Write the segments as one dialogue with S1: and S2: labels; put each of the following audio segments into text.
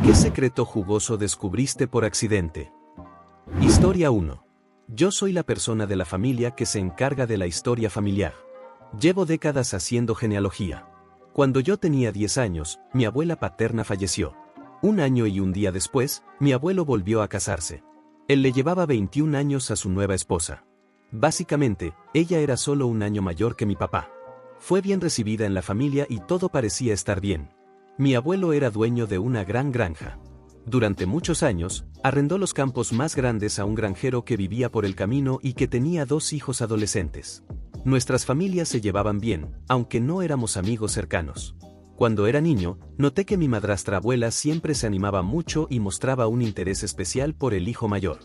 S1: ¿Qué secreto jugoso descubriste por accidente? Historia 1. Yo soy la persona de la familia que se encarga de la historia familiar. Llevo décadas haciendo genealogía. Cuando yo tenía 10 años, mi abuela paterna falleció. Un año y un día después, mi abuelo volvió a casarse. Él le llevaba 21 años a su nueva esposa. Básicamente, ella era solo un año mayor que mi papá. Fue bien recibida en la familia y todo parecía estar bien. Mi abuelo era dueño de una gran granja. Durante muchos años, arrendó los campos más grandes a un granjero que vivía por el camino y que tenía 2 hijos adolescentes. Nuestras familias se llevaban bien, aunque no éramos amigos cercanos. Cuando era niño, noté que mi madrastra abuela siempre se animaba mucho y mostraba un interés especial por el hijo mayor.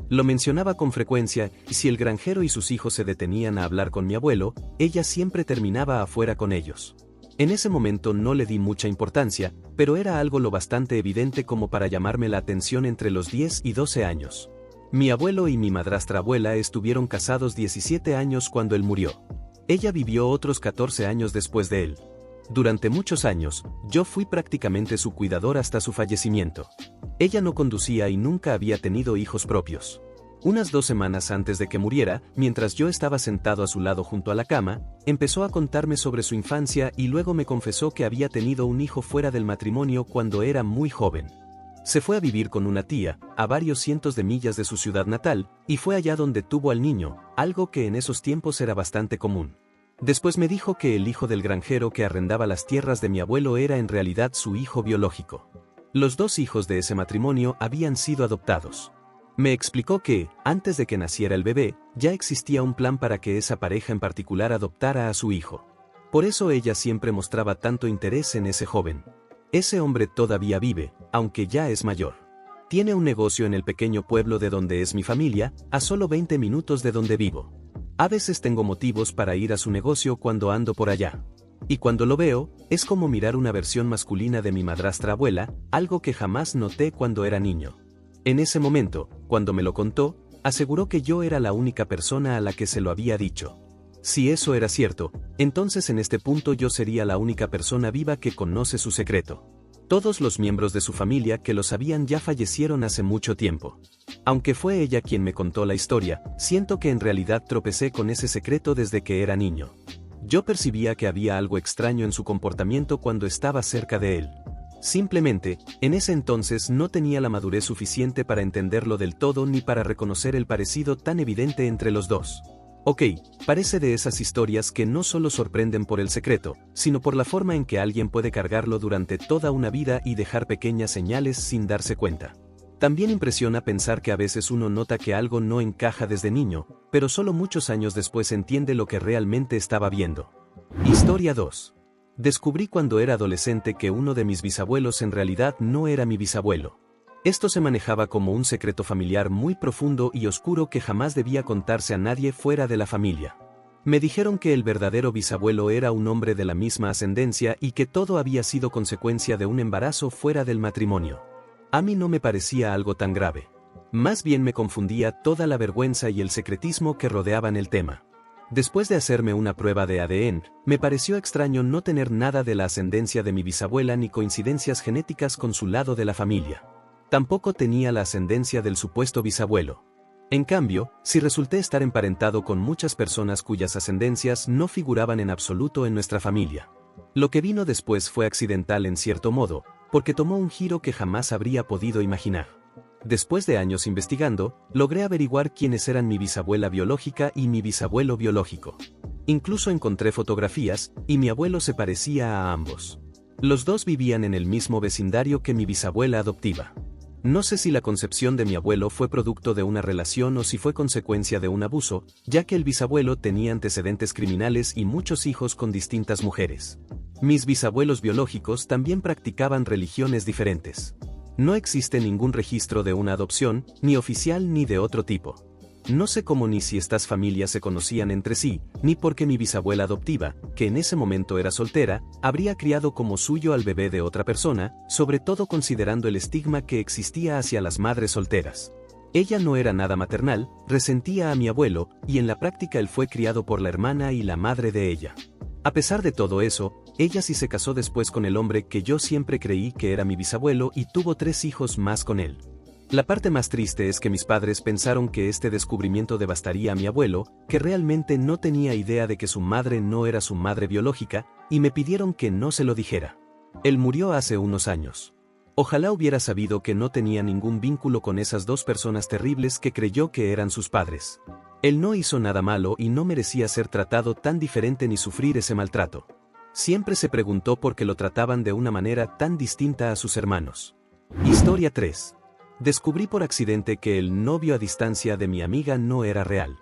S1: Lo mencionaba con frecuencia, y si el granjero y sus hijos se detenían a hablar con mi abuelo, ella siempre terminaba afuera con ellos. En ese momento no le di mucha importancia, pero era algo lo bastante evidente como para llamarme la atención entre los 10 y 12 años. Mi abuelo y mi madrastra abuela estuvieron casados 17 años cuando él murió. Ella vivió otros 14 años después de él. Durante muchos años, yo fui prácticamente su cuidador hasta su fallecimiento. Ella no conducía y nunca había tenido hijos propios. Unas 2 semanas antes de que muriera, mientras yo estaba sentado a su lado junto a la cama, empezó a contarme sobre su infancia y luego me confesó que había tenido un hijo fuera del matrimonio cuando era muy joven. Se fue a vivir con una tía, a varios cientos de millas de su ciudad natal, y fue allá donde tuvo al niño, algo que en esos tiempos era bastante común. Después me dijo que el hijo del granjero que arrendaba las tierras de mi abuelo era en realidad su hijo biológico. Los 2 hijos de ese matrimonio habían sido adoptados. Me explicó que, antes de que naciera el bebé, ya existía un plan para que esa pareja en particular adoptara a su hijo. Por eso ella siempre mostraba tanto interés en ese joven. Ese hombre todavía vive, aunque ya es mayor. Tiene un negocio en el pequeño pueblo de donde es mi familia, a solo 20 minutos de donde vivo. A veces tengo motivos para ir a su negocio cuando ando por allá. Y cuando lo veo, es como mirar una versión masculina de mi madrastra abuela, algo que jamás noté cuando era niño. En ese momento, cuando me lo contó, aseguró que yo era la única persona a la que se lo había dicho. Si eso era cierto, entonces en este punto yo sería la única persona viva que conoce su secreto. Todos los miembros de su familia que lo sabían ya fallecieron hace mucho tiempo. Aunque fue ella quien me contó la historia, siento que en realidad tropecé con ese secreto desde que era niño. Yo percibía que había algo extraño en su comportamiento cuando estaba cerca de él. Simplemente, en ese entonces no tenía la madurez suficiente para entenderlo del todo ni para reconocer el parecido tan evidente entre los dos. Ok, parece de esas historias que no solo sorprenden por el secreto, sino por la forma en que alguien puede cargarlo durante toda una vida y dejar pequeñas señales sin darse cuenta. También impresiona pensar que a veces uno nota que algo no encaja desde niño, pero solo muchos años después entiende lo que realmente estaba viendo. Historia 2. Descubrí cuando era adolescente que uno de mis bisabuelos en realidad no era mi bisabuelo. Esto se manejaba como un secreto familiar muy profundo y oscuro que jamás debía contarse a nadie fuera de la familia. Me dijeron que el verdadero bisabuelo era un hombre de la misma ascendencia y que todo había sido consecuencia de un embarazo fuera del matrimonio. A mí no me parecía algo tan grave. Más bien me confundía toda la vergüenza y el secretismo que rodeaban el tema. Después de hacerme una prueba de ADN, me pareció extraño no tener nada de la ascendencia de mi bisabuela ni coincidencias genéticas con su lado de la familia. Tampoco tenía la ascendencia del supuesto bisabuelo. En cambio, sí resulté estar emparentado con muchas personas cuyas ascendencias no figuraban en absoluto en nuestra familia. Lo que vino después fue accidental en cierto modo, porque tomó un giro que jamás habría podido imaginar. Después de años investigando, logré averiguar quiénes eran mi bisabuela biológica y mi bisabuelo biológico. Incluso encontré fotografías, y mi abuelo se parecía a ambos. Los dos vivían en el mismo vecindario que mi bisabuela adoptiva. No sé si la concepción de mi abuelo fue producto de una relación o si fue consecuencia de un abuso, ya que el bisabuelo tenía antecedentes criminales y muchos hijos con distintas mujeres. Mis bisabuelos biológicos también practicaban religiones diferentes. No existe ningún registro de una adopción, ni oficial ni de otro tipo. No sé cómo ni si estas familias se conocían entre sí, ni por qué mi bisabuela adoptiva, que en ese momento era soltera, habría criado como suyo al bebé de otra persona, sobre todo considerando el estigma que existía hacia las madres solteras. Ella no era nada maternal, resentía a mi abuelo, y en la práctica él fue criado por la hermana y la madre de ella. A pesar de todo eso, ella sí se casó después con el hombre que yo siempre creí que era mi bisabuelo y tuvo 3 hijos más con él. La parte más triste es que mis padres pensaron que este descubrimiento devastaría a mi abuelo, que realmente no tenía idea de que su madre no era su madre biológica, y me pidieron que no se lo dijera. Él murió hace unos años. Ojalá hubiera sabido que no tenía ningún vínculo con esas 2 personas terribles que creyó que eran sus padres. Él no hizo nada malo y no merecía ser tratado tan diferente ni sufrir ese maltrato. Siempre se preguntó por qué lo trataban de una manera tan distinta a sus hermanos. Historia 3. Descubrí por accidente que el novio a distancia de mi amiga no era real.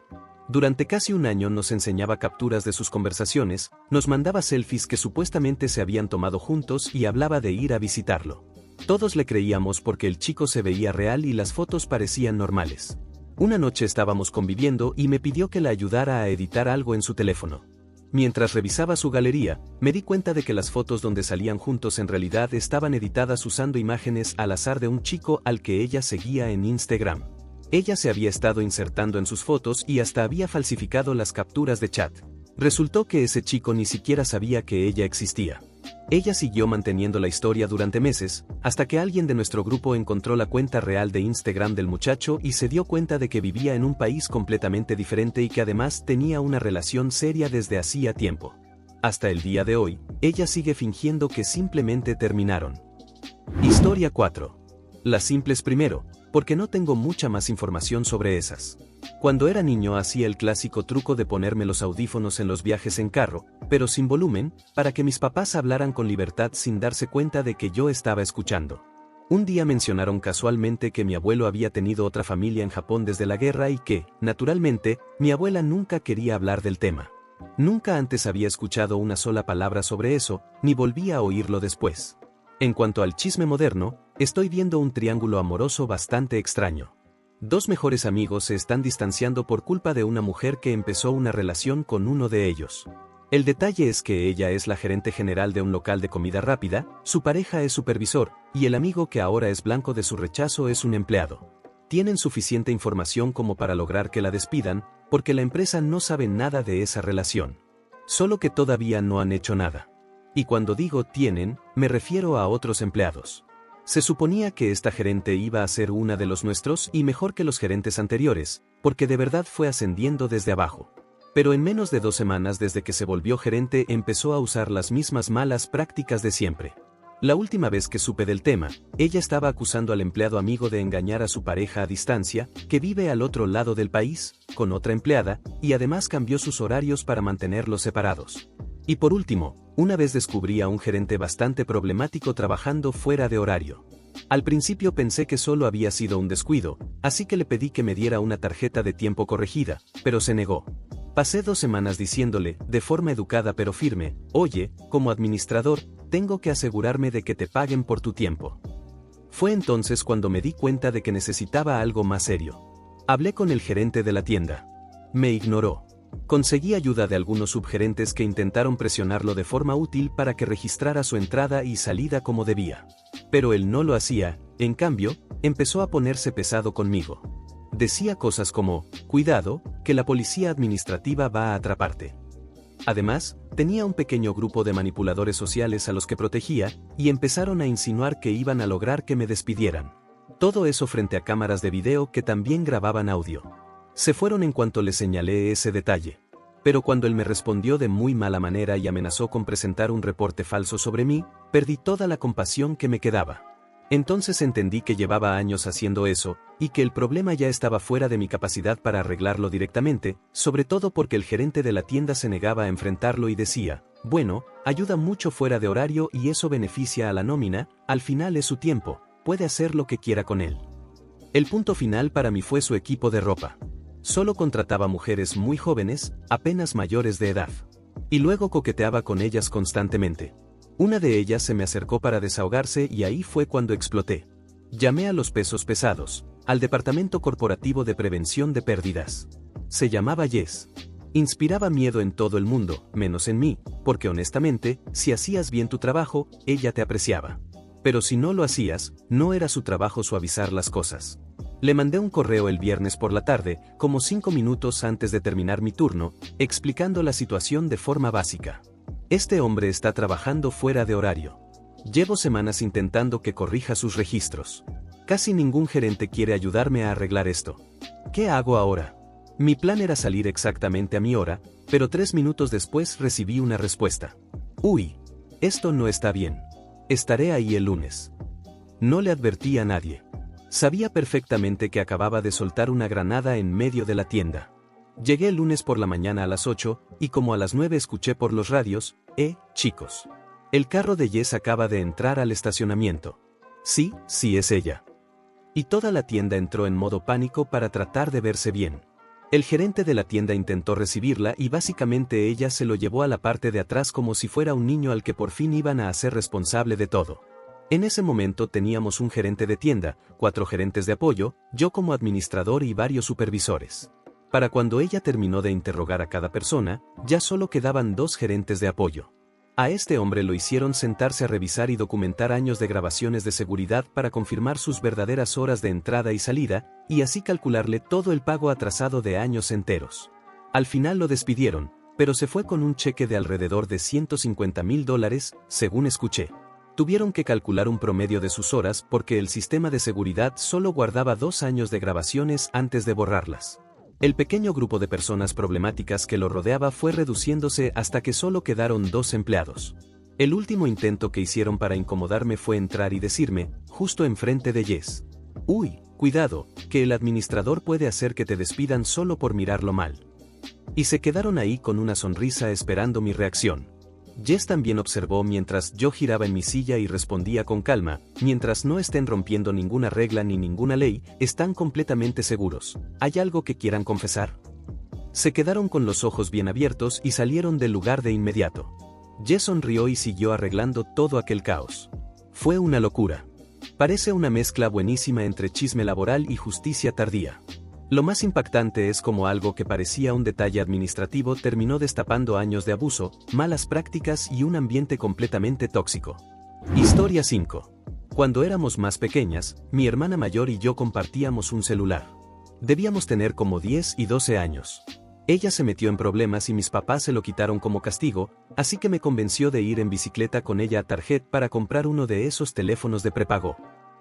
S1: Durante casi un año nos enseñaba capturas de sus conversaciones, nos mandaba selfies que supuestamente se habían tomado juntos y hablaba de ir a visitarlo. Todos le creíamos porque el chico se veía real y las fotos parecían normales. Una noche estábamos conviviendo y me pidió que la ayudara a editar algo en su teléfono. Mientras revisaba su galería, me di cuenta de que las fotos donde salían juntos en realidad estaban editadas usando imágenes al azar de un chico al que ella seguía en Instagram. Ella se había estado insertando en sus fotos y hasta había falsificado las capturas de chat. Resultó que ese chico ni siquiera sabía que ella existía. Ella siguió manteniendo la historia durante meses, hasta que alguien de nuestro grupo encontró la cuenta real de Instagram del muchacho y se dio cuenta de que vivía en un país completamente diferente y que además tenía una relación seria desde hacía tiempo. Hasta el día de hoy, ella sigue fingiendo que simplemente terminaron. Historia 4. Las simples primero, porque no tengo mucha más información sobre esas. Cuando era niño hacía el clásico truco de ponerme los audífonos en los viajes en carro, pero sin volumen, para que mis papás hablaran con libertad sin darse cuenta de que yo estaba escuchando. Un día mencionaron casualmente que mi abuelo había tenido otra familia en Japón desde la guerra y que, naturalmente, mi abuela nunca quería hablar del tema. Nunca antes había escuchado una sola palabra sobre eso, ni volví a oírlo después. En cuanto al chisme moderno, estoy viendo un triángulo amoroso bastante extraño. 2 mejores amigos se están distanciando por culpa de una mujer que empezó una relación con uno de ellos. El detalle es que ella es la gerente general de un local de comida rápida, su pareja es supervisor, y el amigo que ahora es blanco de su rechazo es un empleado. Tienen suficiente información como para lograr que la despidan, porque la empresa no sabe nada de esa relación. Solo que todavía no han hecho nada. Y cuando digo tienen, me refiero a otros empleados. Se suponía que esta gerente iba a ser una de los nuestros y mejor que los gerentes anteriores, porque de verdad fue ascendiendo desde abajo. Pero en menos de 2 semanas desde que se volvió gerente empezó a usar las mismas malas prácticas de siempre. La última vez que supe del tema, ella estaba acusando al empleado amigo de engañar a su pareja a distancia, que vive al otro lado del país, con otra empleada, y además cambió sus horarios para mantenerlos separados. Y por último, una vez descubrí a un gerente bastante problemático trabajando fuera de horario. Al principio pensé que solo había sido un descuido, así que le pedí que me diera una tarjeta de tiempo corregida, pero se negó. Pasé 2 semanas diciéndole, de forma educada pero firme, oye, como administrador, tengo que asegurarme de que te paguen por tu tiempo. Fue entonces cuando me di cuenta de que necesitaba algo más serio. Hablé con el gerente de la tienda. Me ignoró. Conseguí ayuda de algunos subgerentes que intentaron presionarlo de forma útil para que registrara su entrada y salida como debía. Pero él no lo hacía, en cambio, empezó a ponerse pesado conmigo. Decía cosas como, cuidado, que la policía administrativa va a atraparte. Además, tenía un pequeño grupo de manipuladores sociales a los que protegía, y empezaron a insinuar que iban a lograr que me despidieran. Todo eso frente a cámaras de video que también grababan audio. Se fueron en cuanto le señalé ese detalle. Pero cuando él me respondió de muy mala manera y amenazó con presentar un reporte falso sobre mí, perdí toda la compasión que me quedaba. Entonces entendí que llevaba años haciendo eso, y que el problema ya estaba fuera de mi capacidad para arreglarlo directamente, sobre todo porque el gerente de la tienda se negaba a enfrentarlo y decía, bueno, ayuda mucho fuera de horario y eso beneficia a la nómina, al final es su tiempo, puede hacer lo que quiera con él. El punto final para mí fue su equipo de ropa. Solo contrataba mujeres muy jóvenes, apenas mayores de edad. Y luego coqueteaba con ellas constantemente. Una de ellas se me acercó para desahogarse y ahí fue cuando exploté. Llamé a los pesos pesados, al Departamento Corporativo de Prevención de Pérdidas. Se llamaba Yes. Inspiraba miedo en todo el mundo, menos en mí, porque honestamente, si hacías bien tu trabajo, ella te apreciaba. Pero si no lo hacías, no era su trabajo suavizar las cosas. Le mandé un correo el viernes por la tarde, como 5 minutos antes de terminar mi turno, explicando la situación de forma básica. Este hombre está trabajando fuera de horario. Llevo semanas intentando que corrija sus registros. Casi ningún gerente quiere ayudarme a arreglar esto. ¿Qué hago ahora? Mi plan era salir exactamente a mi hora, pero 3 minutos después recibí una respuesta. Uy, esto no está bien. Estaré ahí el lunes. No le advertí a nadie. Sabía perfectamente que acababa de soltar una granada en medio de la tienda. Llegué el lunes por la mañana a las 8, y como a las 9 escuché por los radios, chicos. El carro de Jess acaba de entrar al estacionamiento. Sí, es ella. Y toda la tienda entró en modo pánico para tratar de verse bien. El gerente de la tienda intentó recibirla y básicamente ella se lo llevó a la parte de atrás como si fuera un niño al que por fin iban a hacer responsable de todo. En ese momento teníamos un gerente de tienda, 4 gerentes de apoyo, yo como administrador y varios supervisores. Para cuando ella terminó de interrogar a cada persona, ya solo quedaban 2 gerentes de apoyo. A este hombre lo hicieron sentarse a revisar y documentar años de grabaciones de seguridad para confirmar sus verdaderas horas de entrada y salida, y así calcularle todo el pago atrasado de años enteros. Al final lo despidieron, pero se fue con un cheque de alrededor de $150,000, según escuché. Tuvieron que calcular un promedio de sus horas porque el sistema de seguridad solo guardaba 2 años de grabaciones antes de borrarlas. El pequeño grupo de personas problemáticas que lo rodeaba fue reduciéndose hasta que solo quedaron 2 empleados. El último intento que hicieron para incomodarme fue entrar y decirme, justo enfrente de Jess: uy, cuidado, que el administrador puede hacer que te despidan solo por mirarlo mal. Y se quedaron ahí con una sonrisa esperando mi reacción. Jess también observó mientras yo giraba en mi silla y respondía con calma: mientras no estén rompiendo ninguna regla ni ninguna ley, están completamente seguros. ¿Hay algo que quieran confesar? Se quedaron con los ojos bien abiertos y salieron del lugar de inmediato. Jess sonrió y siguió arreglando todo aquel caos. Fue una locura. Parece una mezcla buenísima entre chisme laboral y justicia tardía. Lo más impactante es cómo algo que parecía un detalle administrativo terminó destapando años de abuso, malas prácticas y un ambiente completamente tóxico. Historia 5. Cuando éramos más pequeñas, mi hermana mayor y yo compartíamos un celular. Debíamos tener como 10 y 12 años. Ella se metió en problemas y mis papás se lo quitaron como castigo, así que me convenció de ir en bicicleta con ella a Target para comprar uno de esos teléfonos de prepago.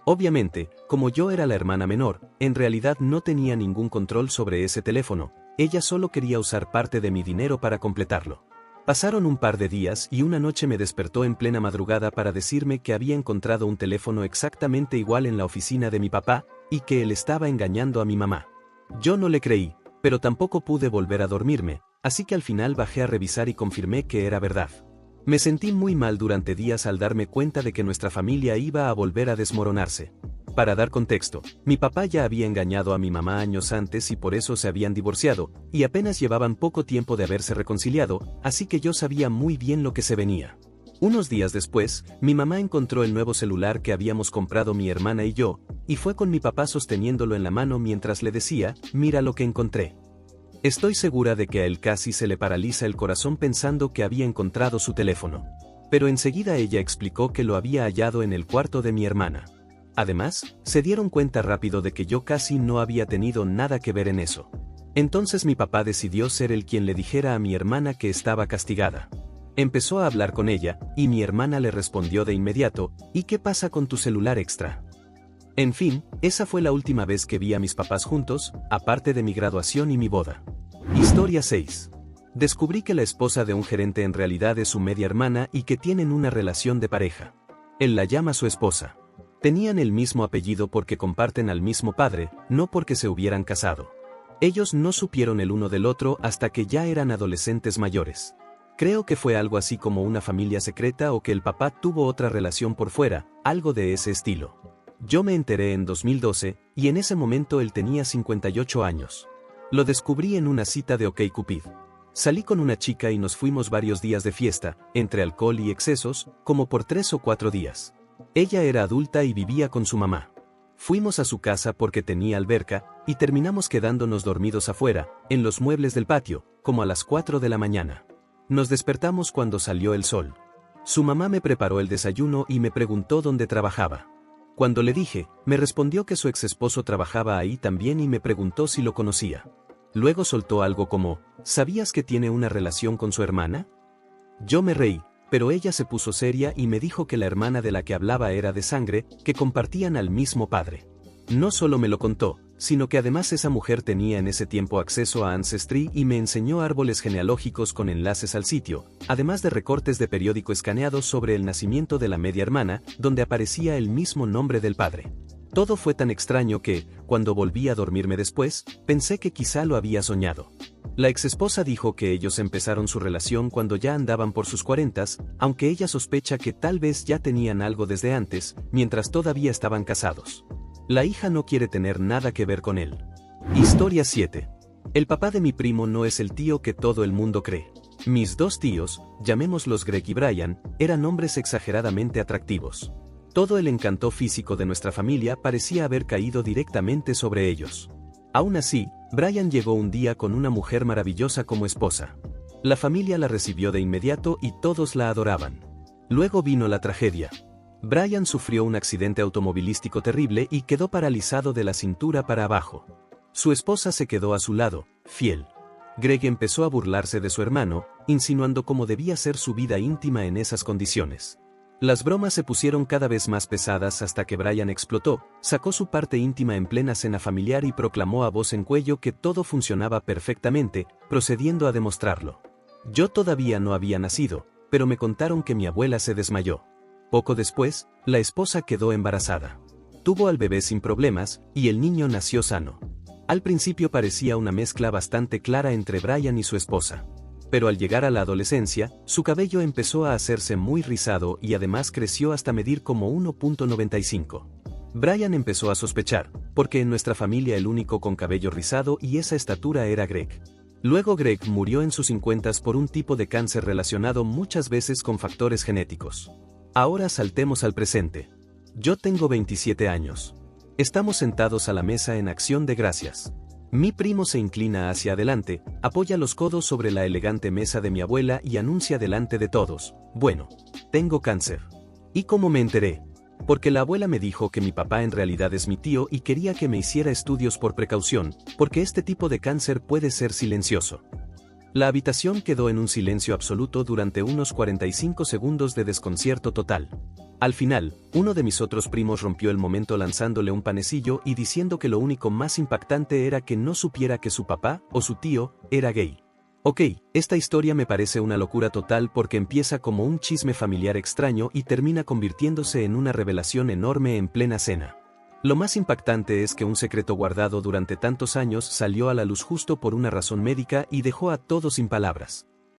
S1: Obviamente, como yo era la hermana menor, en realidad no tenía ningún control sobre ese teléfono, ella solo quería usar parte de mi dinero para completarlo. Pasaron un par de días y una noche me despertó en plena madrugada para decirme que había encontrado un teléfono exactamente igual en la oficina de mi papá, y que él estaba engañando a mi mamá. Yo no le creí, pero tampoco pude volver a dormirme, así que al final bajé a revisar y confirmé que era verdad. Me sentí muy mal durante días al darme cuenta de que nuestra familia iba a volver a desmoronarse. Para dar contexto, mi papá ya había engañado a mi mamá años antes y por eso se habían divorciado, y apenas llevaban poco tiempo de haberse reconciliado, así que yo sabía muy bien lo que se venía. Unos días después, mi mamá encontró el nuevo celular que habíamos comprado mi hermana y yo, y fue con mi papá sosteniéndolo en la mano mientras le decía: mira lo que encontré. Estoy segura de que a él casi se le paraliza el corazón pensando que había encontrado su teléfono. Pero enseguida ella explicó que lo había hallado en el cuarto de mi hermana. Además, se dieron cuenta rápido de que yo casi no había tenido nada que ver en eso. Entonces mi papá decidió ser el quien le dijera a mi hermana que estaba castigada. Empezó a hablar con ella, y mi hermana le respondió de inmediato: ¿y qué pasa con tu celular extra? En fin, esa fue la última vez que vi a mis papás juntos, aparte de mi graduación y mi boda. Historia 6. Descubrí que la esposa de un gerente en realidad es su media hermana y que tienen una relación de pareja. Él la llama su esposa. Tenían el mismo apellido porque comparten al mismo padre, no porque se hubieran casado. Ellos no supieron el uno del otro hasta que ya eran adolescentes mayores. Creo que fue algo así como una familia secreta o que el papá tuvo otra relación por fuera, algo de ese estilo. Yo me enteré en 2012, y en ese momento él tenía 58 años. Lo descubrí en una cita de OkCupid. Salí con una chica y nos fuimos varios días de fiesta, entre alcohol y excesos, como por 3 o 4 días. Ella era adulta y vivía con su mamá. Fuimos a su casa porque tenía alberca, y terminamos quedándonos dormidos afuera, en los muebles del patio, como a las 4 de la mañana. Nos despertamos cuando salió el sol. Su mamá me preparó el desayuno y me preguntó dónde trabajaba. Cuando le dije, me respondió que su exesposo trabajaba ahí también y me preguntó si lo conocía. Luego soltó algo como: ¿sabías que tiene una relación con su hermana? Yo me reí, pero ella se puso seria y me dijo que la hermana de la que hablaba era de sangre, que compartían al mismo padre. No solo me lo contó, sino que además esa mujer tenía en ese tiempo acceso a Ancestry y me enseñó árboles genealógicos con enlaces al sitio, además de recortes de periódico escaneados sobre el nacimiento de la media hermana, donde aparecía el mismo nombre del padre. Todo fue tan extraño que, cuando volví a dormirme después, pensé que quizá lo había soñado. La exesposa dijo que ellos empezaron su relación cuando ya andaban por sus 40, aunque ella sospecha que tal vez ya tenían algo desde antes, mientras todavía estaban casados. La hija no quiere tener nada que ver con él. Historia 7. El papá de mi primo no es el tío que todo el mundo cree. Mis dos tíos, llamémoslos Greg y Brian, eran hombres exageradamente atractivos. Todo el encanto físico de nuestra familia parecía haber caído directamente sobre ellos. Aún así, Brian llegó un día con una mujer maravillosa como esposa. La familia la recibió de inmediato y todos la adoraban. Luego vino la tragedia. Brian sufrió un accidente automovilístico terrible y quedó paralizado de la cintura para abajo. Su esposa se quedó a su lado, fiel. Greg empezó a burlarse de su hermano, insinuando cómo debía ser su vida íntima en esas condiciones. Las bromas se pusieron cada vez más pesadas hasta que Brian explotó, sacó su parte íntima en plena cena familiar y proclamó a voz en cuello que todo funcionaba perfectamente, procediendo a demostrarlo. Yo todavía no había nacido, pero me contaron que mi abuela se desmayó. Poco después, la esposa quedó embarazada. Tuvo al bebé sin problemas, y el niño nació sano. Al principio parecía una mezcla bastante clara entre Brian y su esposa. Pero al llegar a la adolescencia, su cabello empezó a hacerse muy rizado y además creció hasta medir como 1.95. Brian empezó a sospechar, porque en nuestra familia el único con cabello rizado y esa estatura era Greg. Luego Greg murió en sus 50s por un tipo de cáncer relacionado muchas veces con factores genéticos. Ahora saltemos al presente. Yo tengo 27 años. Estamos sentados a la mesa en acción de gracias. Mi primo se inclina hacia adelante, apoya los codos sobre la elegante mesa de mi abuela y anuncia delante de todos: bueno, tengo cáncer. ¿Y cómo me enteré? Porque la abuela me dijo que mi papá en realidad es mi tío y quería que me hiciera estudios por precaución, porque este tipo de cáncer puede ser silencioso. La habitación quedó en un silencio absoluto durante unos 45 segundos de desconcierto total. Al final, uno de mis otros primos rompió el momento lanzándole un panecillo y diciendo que lo único más impactante era que no supiera que su papá, o su tío, era gay. Ok, esta historia me parece una locura total porque empieza como un chisme familiar extraño y termina convirtiéndose en una revelación enorme en plena cena. Lo más impactante es que un secreto guardado durante tantos años salió a la luz justo por una razón médica y dejó a todos sin palabras.